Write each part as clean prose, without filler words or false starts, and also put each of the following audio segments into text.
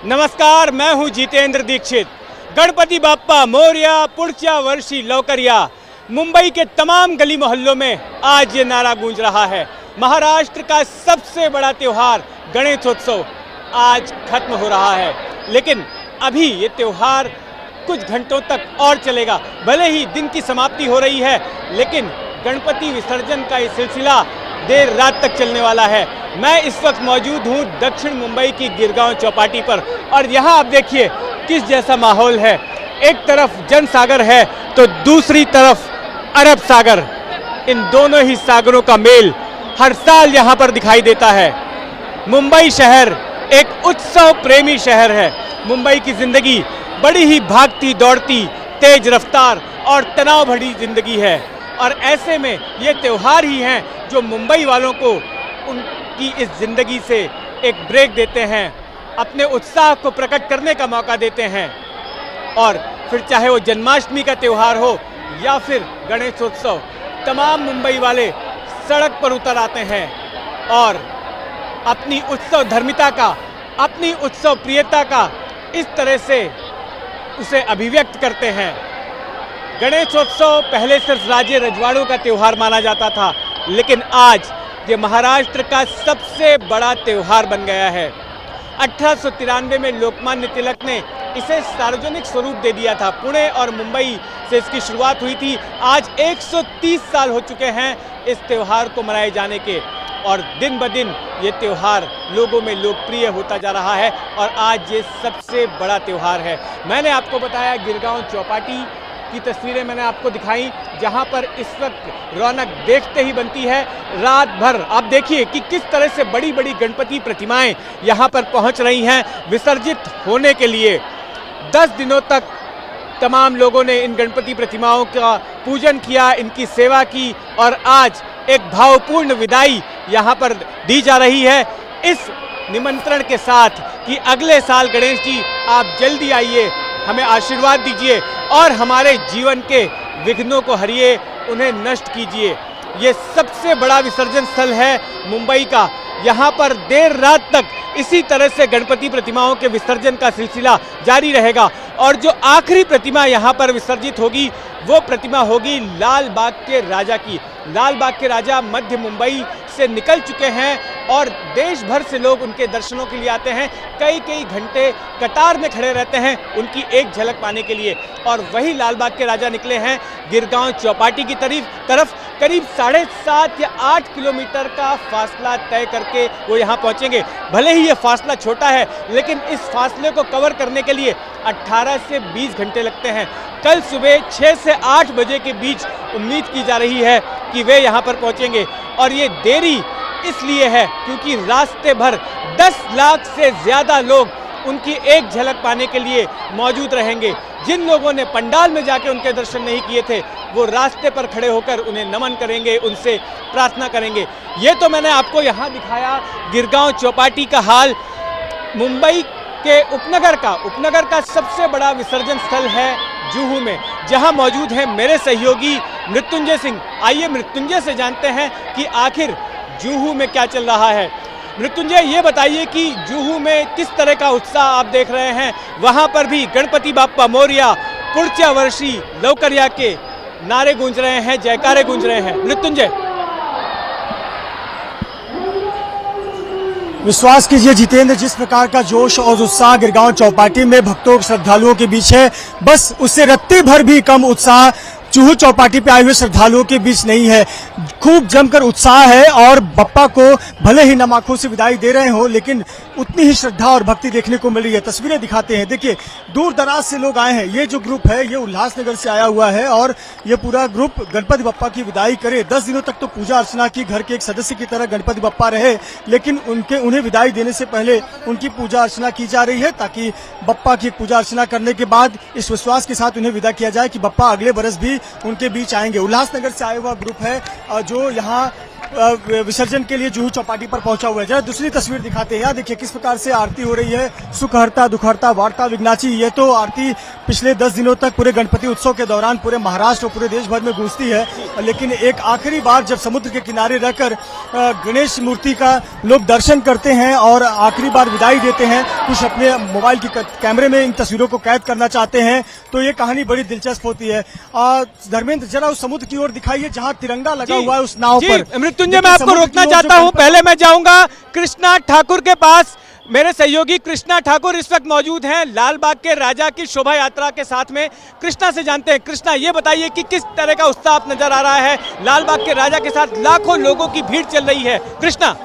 नमस्कार, मैं हूं जितेंद्र दीक्षित। गणपति बाप्पा मोरया, पुढच्या वर्षी लवकर या। मुंबई के तमाम गली मोहल्लों में आज ये नारा गूंज रहा है। महाराष्ट्र का सबसे बड़ा त्योहार गणेशोत्सव आज खत्म हो रहा है, लेकिन अभी ये त्योहार कुछ घंटों तक और चलेगा। भले ही दिन की समाप्ति हो रही है, लेकिन गणपति विसर्जन का ये सिलसिला देर रात तक चलने वाला है। मैं इस वक्त मौजूद हूँ दक्षिण मुंबई की गिरगांव चौपाटी पर, और यहाँ आप देखिए किस जैसा माहौल है। एक तरफ जन सागर है तो दूसरी तरफ अरब सागर। इन दोनों ही सागरों का मेल हर साल यहाँ पर दिखाई देता है। मुंबई शहर एक उत्सव प्रेमी शहर है। मुंबई की जिंदगी बड़ी ही भागती दौड़ती, तेज रफ्तार और तनाव भरी जिंदगी है, और ऐसे में ये त्यौहार ही हैं जो मुंबई वालों को उनकी इस जिंदगी से एक ब्रेक देते हैं, अपने उत्साह को प्रकट करने का मौका देते हैं। और फिर चाहे वो जन्माष्टमी का त्यौहार हो या फिर गणेशोत्सव, तमाम मुंबई वाले सड़क पर उतर आते हैं और अपनी उत्सव धर्मिता का, अपनी उत्सव प्रियता का इस तरह से उसे अभिव्यक्त करते हैं। गणेशोत्सव पहले सिर्फ राज्य रजवाड़ों का त्यौहार माना जाता था, लेकिन आज ये महाराष्ट्र का सबसे बड़ा त्यौहार बन गया है। 1893 में लोकमान्य तिलक ने इसे सार्वजनिक स्वरूप दे दिया था। पुणे और मुंबई से इसकी शुरुआत हुई थी। आज 130 साल हो चुके हैं इस त्यौहार को मनाए जाने के, और दिन ब दिन ये त्यौहार लोगों में लोकप्रिय होता जा रहा है, और आज ये सबसे बड़ा त्यौहार है। मैंने आपको बताया गिरगांव चौपाटी की तस्वीरें मैंने आपको दिखाई, जहां पर इस वक्त रौनक देखते ही बनती है। रात भर आप देखिए कि किस तरह से बड़ी बड़ी गणपति प्रतिमाएं यहां पर पहुंच रही हैं विसर्जित होने के लिए। 10 दिनों तक तमाम लोगों ने इन गणपति प्रतिमाओं का पूजन किया, इनकी सेवा की, और आज एक भावपूर्ण विदाई यहां पर दी जा रही है इस निमंत्रण के साथ कि अगले साल गणेश जी आप जल्दी आइए, हमें आशीर्वाद दीजिए और हमारे जीवन के विघ्नों को हरिए, उन्हें नष्ट कीजिए। ये सबसे बड़ा विसर्जन स्थल है मुंबई का। यहाँ पर देर रात तक इसी तरह से गणपति प्रतिमाओं के विसर्जन का सिलसिला जारी रहेगा, और जो आखिरी प्रतिमा यहाँ पर विसर्जित होगी वो प्रतिमा होगी लाल बाग के राजा की। लाल बाग के राजा मध्य मुंबई से निकल चुके हैं और देश भर से लोग उनके दर्शनों के लिए आते हैं। कई कई घंटे कतार में खड़े रहते हैं उनकी एक झलक पाने के लिए, और वही लाल बाग के राजा निकले हैं गिरगांव चौपाटी की तरफ। करीब 7.5 या 8 किलोमीटर का फासला तय करके वो यहाँ पहुँचेंगे। भले ही ये फासला छोटा है, लेकिन इस फासले को कवर करने के लिए 18 से 20 घंटे लगते हैं। कल सुबह 6 से 8 बजे के बीच उम्मीद की जा रही है कि वे यहाँ पर पहुँचेंगे, और ये देरी इसलिए है क्योंकि रास्ते भर 10 लाख से ज़्यादा लोग उनकी एक झलक पाने के लिए मौजूद रहेंगे। जिन लोगों ने पंडाल में जाके उनके दर्शन नहीं किए थे, वो रास्ते पर खड़े होकर उन्हें नमन करेंगे, उनसे प्रार्थना करेंगे। ये तो मैंने आपको यहाँ दिखाया गिरगांव चौपाटी का हाल। मुंबई के उपनगर का सबसे बड़ा विसर्जन स्थल है जुहू में, जहाँ मौजूद हैं मेरे सहयोगी मृत्युंजय सिंह। आइए मृत्युंजय से जानते हैं कि आखिर जुहू में क्या चल रहा है। मृत्युंजय, ये बताइए कि जुहू में किस तरह का उत्साह आप देख रहे हैं। वहां पर भी गणपति बाप्पा मोरया, पुढच्या वर्षी लवकर या के नारे गूंज रहे हैं, जयकारे गूंज रहे हैं। मृत्युंजय, विश्वास कीजिए जितेंद्र, जिस प्रकार का जोश और उत्साह गिरगांव चौपाटी में भक्तों श्रद्धालुओं के बीच है, बस उससे रत्ती भर भी कम उत्साह जुहू चौपाटी पे आए हुए श्रद्धालुओं के बीच नहीं है। खूब जमकर उत्साह है, और बप्पा को भले ही नम आंखों से विदाई दे रहे हो, लेकिन उतनी ही श्रद्धा और भक्ति देखने को मिल रही है। तस्वीरें दिखाते हैं, देखिए दूर दराज से लोग आए हैं। ये जो ग्रुप है ये उल्लासनगर से आया हुआ है, और ये पूरा ग्रुप गणपति बप्पा की विदाई करे। 10 दिनों तक तो पूजा अर्चना की, घर के एक सदस्य की तरह गणपति बप्पा रहे, लेकिन उन्हें विदाई देने से पहले उनकी पूजा अर्चना की जा रही है, ताकि बप्पा की पूजा अर्चना करने के बाद इस विश्वास के साथ उन्हें विदा किया जाए कि बप्पा अगले बरस भी उनके बीच आएंगे। उल्लासनगर से आया हुआ ग्रुप है जो यहाँ विसर्जन के लिए जुहू चौपाटी पर पहुंचा हुआ है। जरा दूसरी तस्वीर दिखाते हैं। यहाँ देखिए किस प्रकार से आरती हो रही है। सुखहर्ता दुखहर्ता वार्ता विघ्नाची, ये तो आरती पिछले 10 दिनों तक पूरे गणपति उत्सव के दौरान पूरे महाराष्ट्र और पूरे देश भर में गूंजती है। लेकिन एक आखिरी बार जब समुद्र के किनारे रहकर गणेश मूर्ति का लोग दर्शन करते हैं और आखिरी बार विदाई देते हैं, कुछ अपने मोबाइल की कैमरे में इन तस्वीरों को कैद करना चाहते हैं, तो ये कहानी बड़ी दिलचस्प होती है। धर्मेंद्र, जरा उस समुद्र की ओर दिखाइए जहां तिरंगा लगा हुआ है उस नाव पर। मृत्युंजय, मैं आपको रोकना चाहता हूं, पहले मैं जाऊंगा कृष्णा ठाकुर के पास। मेरे सहयोगी कृष्णा ठाकुर इस वक्त मौजूद हैं लाल बाग के राजा की शोभा यात्रा के साथ में। कृष्णा से जानते हैं। कृष्णा, ये बताइए कि किस तरह का उत्साह नजर आ रहा है। लाल बाग के राजा के साथ लाखों लोगों की भीड़ चल रही है। कृष्णा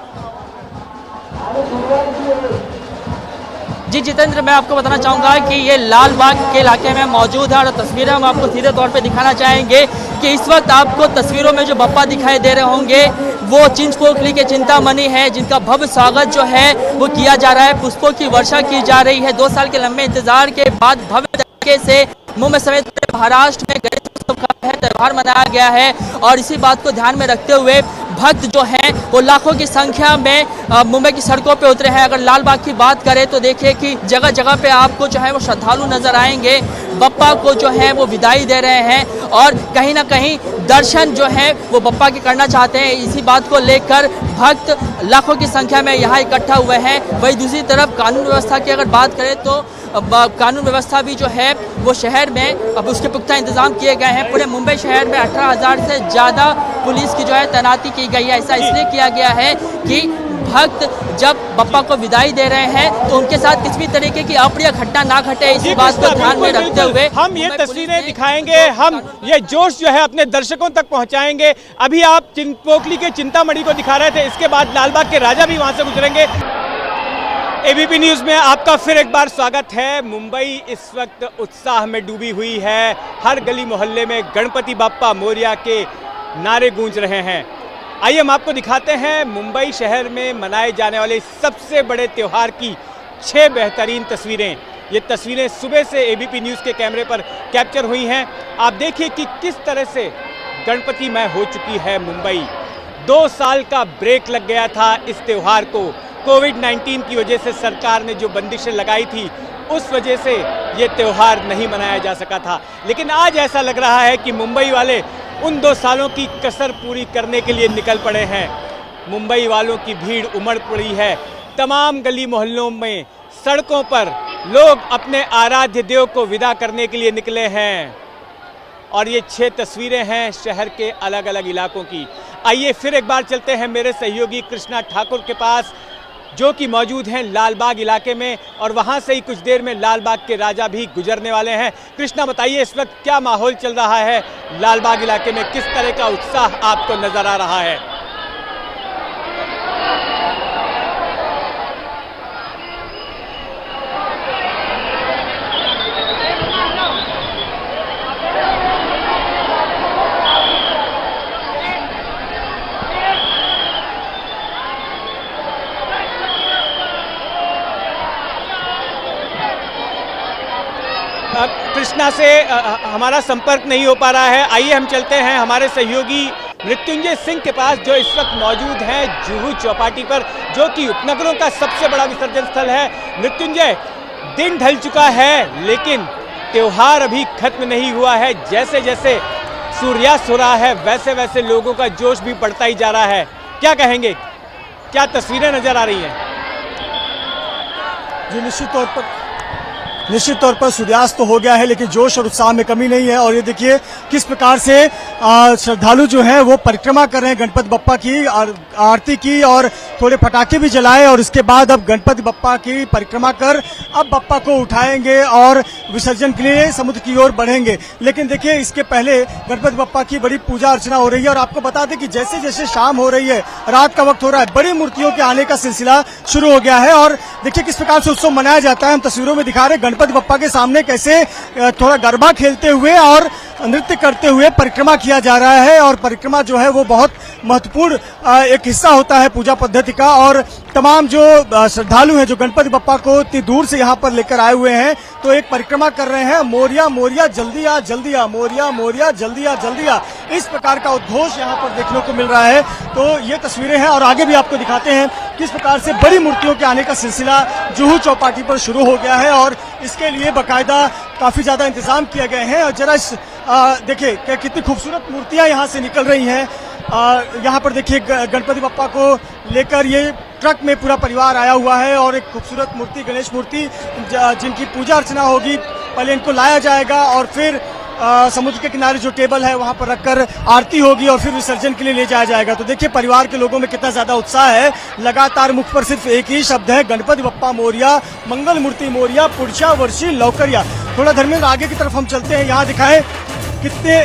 जी जितेंद्र, मैं आपको बताना चाहूँगा कि ये लाल बाग के इलाके में मौजूद है और तस्वीरें हम आपको सीधे तौर पे दिखाना चाहेंगे कि इस वक्त आपको तस्वीरों में जो बप्पा दिखाई दे रहे होंगे वो चिंचपोकली के चिंतामणि है, जिनका भव्य स्वागत जो है वो किया जा रहा है। पुष्पों की वर्षा की जा रही है। 2 साल के लंबे इंतजार के बाद भव्य तरीके से मुंबई समेत महाराष्ट्र में गणेश उत्सव का त्यौहार मनाया गया है। और इसी बात को ध्यान में रखते हुए भक्त जो हैं वो लाखों की संख्या में मुंबई की सड़कों पे उतरे हैं। अगर लाल बाग की बात करें तो देखिए कि जगह जगह पे आपको जो है वो श्रद्धालु नजर आएंगे, बप्पा को जो है वो विदाई दे रहे हैं और कहीं ना कहीं दर्शन जो है वो बप्पा के करना चाहते हैं। इसी बात को लेकर भक्त लाखों की संख्या में यहाँ इकट्ठा हुए हैं। वहीं दूसरी तरफ कानून व्यवस्था की अगर बात करें तो कानून व्यवस्था भी जो है वो शहर में अब उसके पुख्ता इंतजाम किए गए हैं। पूरे मुंबई शहर में 18,000 से ज़्यादा पुलिस की जो है तैनाती की गई है। ऐसा इसलिए किया गया है कि भक्त जब बप्पा को विदाई दे रहे हैं तो उनके साथ किसी भी तरीके की अप्रिय घटना ना घटे, इसी बात को ध्यान में रखते हुए हम ये तस्वीरें दिखाएंगे, हम ये जोश जो है अपने दर्शकों तक पहुंचाएंगे। अभी आप चिंचपोकली के चिंतामणि को दिखा रहे थे, इसके बाद लालबाग के राजा भी वहां से गुजरेंगे। एबीपी न्यूज में आपका फिर एक बार स्वागत है। मुंबई इस वक्त उत्साह में डूबी हुई है। हर गली मोहल्ले में गणपति बाप्पा मोरिया के नारे गूंज रहे हैं। आइए हम आपको दिखाते हैं मुंबई शहर में मनाए जाने वाले सबसे बड़े त्योहार की 6 बेहतरीन तस्वीरें। ये तस्वीरें सुबह से एबीपी न्यूज के कैमरे पर कैप्चर हुई हैं। आप देखिए कि किस तरह से गणपतिमय हो चुकी है मुंबई। 2 साल का ब्रेक लग गया था इस त्योहार को। कोविड-19 की वजह से सरकार ने जो बंदिशें लगाई थी उस वजह से ये त्योहार नहीं मनाया जा सका था। लेकिन आज ऐसा लग रहा है कि मुंबई वाले उन 2 सालों की कसर पूरी करने के लिए निकल पड़े हैं। मुंबई वालों की भीड़ उमड़ पड़ी है। तमाम गली मोहल्लों में, सड़कों पर लोग अपने आराध्य देव को विदा करने के लिए निकले हैं। और ये 6 तस्वीरें हैं शहर के अलग अलग इलाकों की। आइए फिर एक बार चलते हैं मेरे सहयोगी कृष्णा ठाकुर के पास, जो कि मौजूद हैं लालबाग इलाके में, और वहां से ही कुछ देर में लालबाग के राजा भी गुजरने वाले हैं। कृष्णा, बताइए इस वक्त क्या माहौल चल रहा है लालबाग इलाके में, किस तरह का उत्साह आपको नजर आ रहा है? कृष्णा से हमारा संपर्क नहीं हो पा रहा है। आइए हम चलते हैं हमारे सहयोगी मृत्युंजय सिंह के पास, जो इस वक्त मौजूद हैं जुहू चौपाटी पर, जो कि उपनगरों का सबसे बड़ा विसर्जन स्थल है। मृत्युंजय, दिन ढल चुका है लेकिन त्योहार अभी खत्म नहीं हुआ है। जैसे जैसे सूर्यास्त हो रहा है वैसे वैसे लोगों का जोश भी बढ़ता ही जा रहा है। क्या कहेंगे, क्या तस्वीरें नजर आ रही हैं? जी निश्चित तौर पर सूर्यास्त तो हो गया है लेकिन जोश और उत्साह में कमी नहीं है। और ये देखिए किस प्रकार से श्रद्धालु जो हैं वो परिक्रमा कर रहे हैं गणपति बप्पा की, आरती की और थोड़े पटाखे भी जलाए, और इसके बाद अब गणपति बप्पा की परिक्रमा कर अब बप्पा को उठाएंगे और विसर्जन के लिए समुद्र की ओर बढ़ेंगे। लेकिन देखिए इसके पहले गणपति बप्पा की बड़ी पूजा अर्चना हो रही है। और आपको बता दें कि जैसे जैसे शाम हो रही है, रात का वक्त हो रहा है, बड़ी मूर्तियों के आने का सिलसिला शुरू हो गया है। और देखिए किस प्रकार से उत्सव मनाया जाता है, हम तस्वीरों में दिखा रहे हैं गणपति बप्पा के सामने कैसे थोड़ा गरबा खेलते हुए और नृत्य करते हुए परिक्रमा किया जा रहा है। और परिक्रमा जो है वो बहुत महत्वपूर्ण एक हिस्सा होता है पूजा पद्धति का। और तमाम जो श्रद्धालु हैं जो गणपति बप्पा को इतनी दूर से यहाँ पर लेकर आए हुए हैं, तो एक परिक्रमा कर रहे हैं, मोरिया मोरिया जल्दी आ जल्दी आ, मोरिया मोरिया जल्दी आ जल्दी आ, इस प्रकार का उद्घोष यहाँ पर देखने को मिल रहा है। तो ये तस्वीरें हैं और आगे भी आपको दिखाते हैं किस प्रकार से बड़ी मूर्तियों के आने का सिलसिला जुहू चौपाटी पर शुरू हो गया है और इसके लिए बाकायदा काफी ज्यादा इंतजाम किए गए हैं। और जरा देखिए कितनी खूबसूरत मूर्तियां यहाँ से निकल रही हैं। यहाँ पर देखिए गणपति बप्पा को लेकर ये ट्रक में पूरा परिवार आया हुआ है और एक खूबसूरत मूर्ति, गणेश मूर्ति जिनकी पूजा अर्चना होगी, पहले इनको लाया जाएगा और फिर समुद्र के किनारे जो टेबल है वहां पर रखकर आरती होगी और फिर विसर्जन के लिए ले जाया जाएगा। तो देखिए परिवार के लोगों में कितना ज्यादा उत्साह है। लगातार मुख पर सिर्फ एक ही शब्द है, गणपति बप्पा मोरिया, मंगल मूर्ति मोरिया, पुरुषा वर्षी लौकरिया। थोड़ा धर्मेंद्र आगे की तरफ हम चलते हैं, यहाँ दिखाएं कितने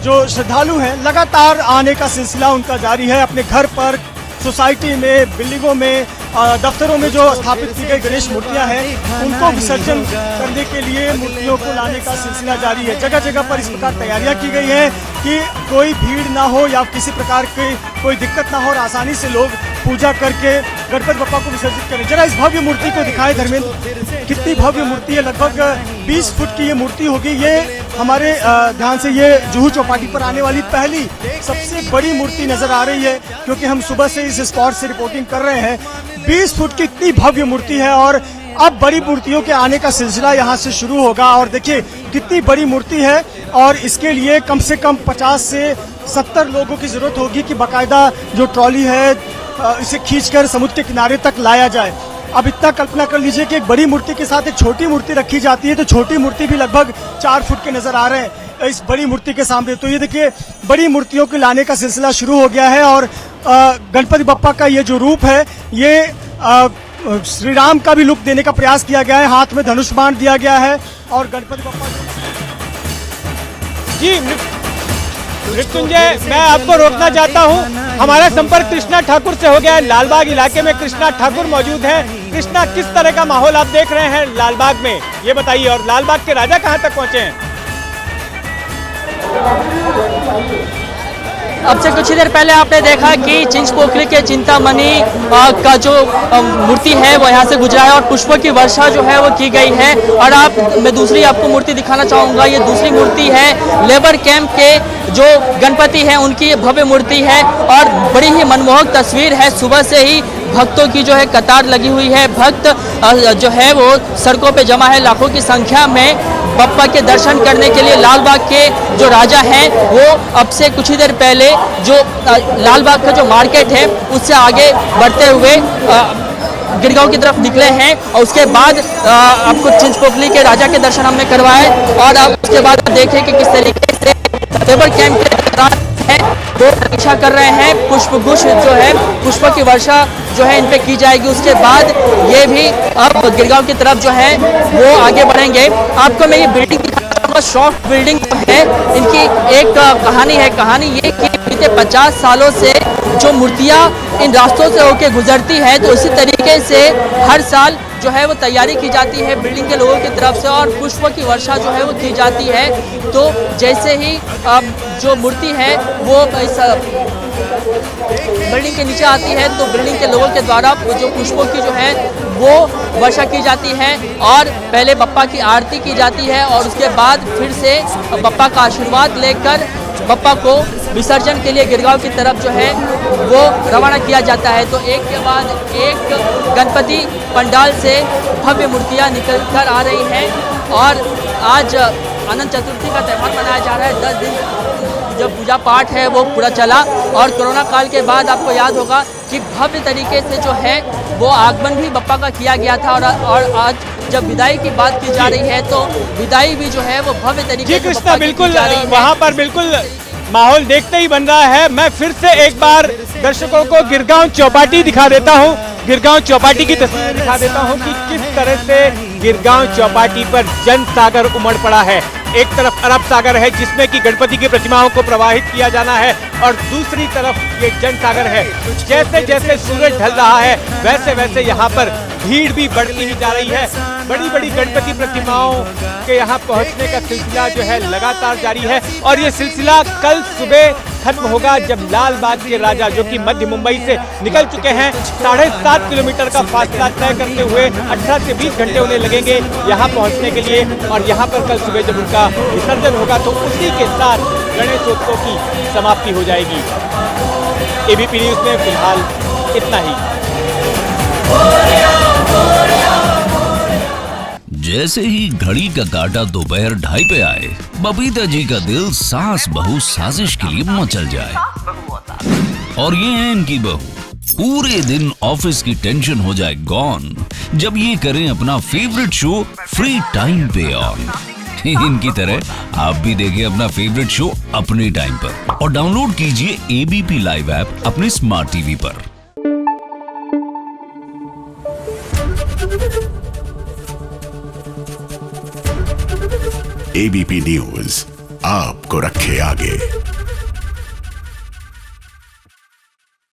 जो श्रद्धालु हैं लगातार आने का सिलसिला उनका जारी है। अपने घर पर, सोसाइटी में, बिल्डिंगों में, दफ्तरों में जो स्थापित की गई गणेश मूर्तियां हैं उनको विसर्जन करने के लिए मूर्तियों को लाने का सिलसिला जारी है। जगह जगह पर इस प्रकार तैयारियां की गई हैं कि कोई भीड़ ना हो या किसी प्रकार की कोई दिक्कत ना हो और आसानी से लोग पूजा करके गणपति बप्पा को विसर्जित करें। जरा इस भव्य मूर्ति को दिखाएं धर्मेंद्र, कितनी भव्य मूर्ति है। लगभग 20 फुट की ये मूर्ति होगी। ये हमारे ध्यान से ये जुहू चौपाटी पर आने वाली पहली सबसे बड़ी मूर्ति नजर आ रही है, क्योंकि हम सुबह से इस स्पॉट से रिपोर्टिंग कर रहे हैं। 20 फुट की इतनी भव्य मूर्ति है और अब बड़ी मूर्तियों के आने का सिलसिला यहाँ से शुरू होगा। और देखिए कितनी बड़ी मूर्ति है और इसके लिए कम से कम 50 से 70 लोगों की जरूरत होगी कि बाकायदा जो ट्रॉली है इसे खींचकर समुद्र के किनारे तक लाया जाए। अब इतना कल्पना कर लीजिए कि एक बड़ी मूर्ति के साथ एक छोटी मूर्ति रखी जाती है, तो छोटी मूर्ति भी लगभग 4 फुट के नजर आ रहे हैं इस बड़ी मूर्ति के सामने। तो ये देखिए बड़ी मूर्तियों के लाने का सिलसिला शुरू हो गया है और गणपति बप्पा का ये जो रूप है ये श्री राम का भी लुक देने का प्रयास किया गया है। हाथ में धनुष बाण दिया गया है और गणपति बप्पा जी मृत्युंजय, मैं आपको रोकना चाहता हूं। हमारा संपर्क कृष्णा ठाकुर से हो गया है। लालबाग इलाके में कृष्णा ठाकुर मौजूद हैं। कृष्णा, किस तरह का माहौल आप देख रहे हैं लालबाग में, ये बताइए, और लालबाग के राजा कहां तक पहुंचे हैं? अब से कुछ ही देर पहले आपने देखा कि चिंचपोकली के चिंतामणि का जो मूर्ति है वो यहाँ से गुजरा है और पुष्पों की वर्षा जो है वो की गई है। और मैं दूसरी आपको मूर्ति दिखाना चाहूँगा। ये दूसरी मूर्ति है लेबर कैंप के जो गणपति हैं उनकी ये भव्य मूर्ति है और बड़ी ही मनमोहक तस्वीर है। सुबह से ही भक्तों की जो है कतार लगी हुई है। भक्त जो है वो सड़कों पे जमा है लाखों की संख्या में बप्पा के दर्शन करने के लिए। लालबाग के जो राजा हैं वो अब से कुछ ही देर पहले जो लालबाग का जो मार्केट है उससे आगे बढ़ते हुए गिरगांव की तरफ निकले हैं और उसके बाद आपको चिंचपोकली के राजा के दर्शन हमने करवाए। और अब उसके बाद देखें कि किस तरीके से लेबर कैंप के है वो प्रतीक्षा कर रहे हैं। पुष्पगुच्छ जो है, पुष्पों की वर्षा जो है इन पे की जाएगी। उसके बाद ये भी अब गिरगांव की तरफ जो है वो आगे बढ़ेंगे। आपको मैं ये बिल्डिंग दिखाता हूँ, सॉफ्ट बिल्डिंग है। इनकी एक कहानी है। कहानी ये कि बीते 50 सालों से जो मूर्तियाँ इन रास्तों से होकर गुजरती हैं, तो इसी तरीके से हर साल जो है वो तैयारी की जाती है बिल्डिंग के लोगों की तरफ से और पुष्पों की वर्षा जो है वो की जाती है। तो जैसे ही जो मूर्ति है वो इस बिल्डिंग के नीचे आती है तो बिल्डिंग के लोगों के द्वारा जो पुष्पों की जो है वो वर्षा की जाती है और पहले बप्पा की आरती की जाती है और उसके बाद फिर से बप्पा का आशीर्वाद लेकर बप्पा को विसर्जन के लिए गिरगांव की तरफ जो है वो रवाना किया जाता है। तो एक के बाद एक गणपति पंडाल से भव्य मूर्तियां निकल कर आ रही हैं और आज अनंत चतुर्थी का त्यौहार मनाया जा रहा है। 10 दिन जब पूजा पाठ है वो पूरा चला और कोरोना काल के बाद आपको याद होगा कि भव्य तरीके से जो है वो आगमन भी बप्पा का किया गया था और आज जब विदाई की बात की जा रही है तो विदाई भी जो है वो भव्य तरीके से कृष्णा बिल्कुल वहाँ पर बिल्कुल माहौल देखते ही बन रहा है। मैं फिर से एक बार दर्शकों को गिरगांव चौपाटी दिखा देता हूँ, गिरगांव चौपाटी की तस्वीर दिखा देता हूँ कि किस तरह से गिरगांव चौपाटी पर जन सागर उमड़ पड़ा है। एक तरफ अरब सागर है जिसमें कि गणपति की प्रतिमाओं को प्रवाहित किया जाना है और दूसरी तरफ ये जन सागर है। जैसे जैसे सूरज ढल रहा है वैसे वैसे यहाँ पर भीड़ भी बढ़ती ही जा रही है। बड़ी बड़ी गणपति प्रतिमाओं के यहाँ पहुँचने का सिलसिला जो है लगातार जारी है और ये सिलसिला कल सुबह खत्म होगा जब लाल बाग के राजा, जो कि मध्य मुंबई से निकल चुके हैं, 7.5 किलोमीटर का फासला तय करते हुए 18 से 20 घंटे उन्हें लगेंगे यहाँ पहुँचने के लिए। और यहाँ पर कल सुबह जब उनका विसर्जन होगा तो उसी के साथ गणेशोत्सव की समाप्ति हो जाएगी। एबीपी न्यूज़ में फिलहाल इतना ही। जैसे ही घड़ी का काटा दोपहर 2:30 पे आए, बबीता जी का दिल सास बहू साजिश के लिए मचल जाए। और ये है इनकी बहू, पूरे दिन ऑफिस की टेंशन हो जाए गॉन जब ये करें अपना फेवरेट शो फ्री टाइम पे ऑन। इनकी तरह आप भी देखिए अपना फेवरेट शो अपने टाइम पर और डाउनलोड कीजिए एबीपी लाइव ऐप अपने स्मार्ट टीवी पर। एबीपी न्यूज आपको रखे आगे।